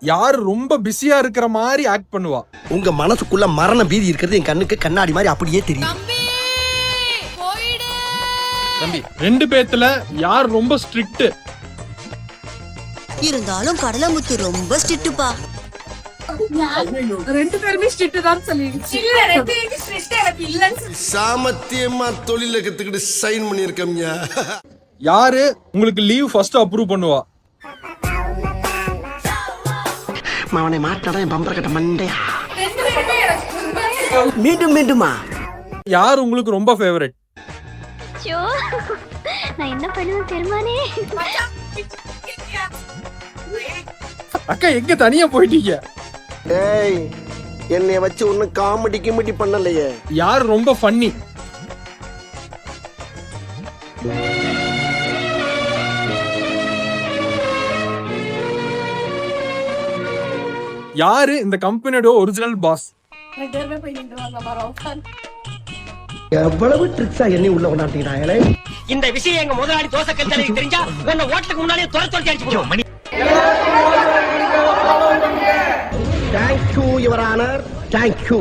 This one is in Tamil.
யார் ரொம்ப பிஸியா இருக்கிற மாதிரி ஆக்ட் பண்ணுவா? உங்க மனசுக்குள்ள மரண பீதி இருக்கிறது என் கண்ணுக்கு கண்ணாடி மாதிரி அப்படியே தெரியும். தம்பி, 2 பேத்துல யார் ரொம்ப ஸ்ட்ரிக்ட்? இருந்தாலும் கடலமுத்து ரொம்ப ஸ்ட்ரிக்ட்டுப்பா. 2 பேருமே ஸ்ட்ரிக்ட் தான் சொல்லிடுச்சு. இல்ல 2 பேருக்கு ஸ்ட்ரிக்ட் எனக்கு இல்லன்னு சாமத்தியமா தொழில கத்துக்கிட்டு சைன் பண்ணிருக்கீங்க. யாரு உங்களுக்கு லீவ் ஃபர்ஸ்ட் அப்ரூவ் பண்ணுவா? மாவனை மாட்டாடா என் பம்பர கட்ட மண்டையா. 2 பேருமே எனக்கு மீண்டும் மீண்டுமா? யார் உங்களுக்கு ரொம்ப ஃபேவரட்? ஐயோ நான் என்ன பண்ணுவேன் தெரியுமானே. அக்கா எங்க தனியா போயிட்டீங்க? ஏய், என்னைய வச்சு ஒண்ணு காமெடி கிமெடி பண்ணலையே. யார் ரொம்ப ஃபன்னி? யாரு இந்த கம்பெனியோட ஒரிஜினல் பாஸ்? 2 பேருமே போய் நின்றுவாங்க பாரு. எவ்வளவு ட்ரிக்ஸா என்னை உள்ள கொண்டாட்டீங்களே. இந்த விஷயம் எங்க முதலாளி தோசை கல்யாணம் தெரிஞ்சா உன்னை ஓட்டுக்கு முன்னாலே துரத்தி அடிச்சு போடுவோம். Thank you your honour, thank you.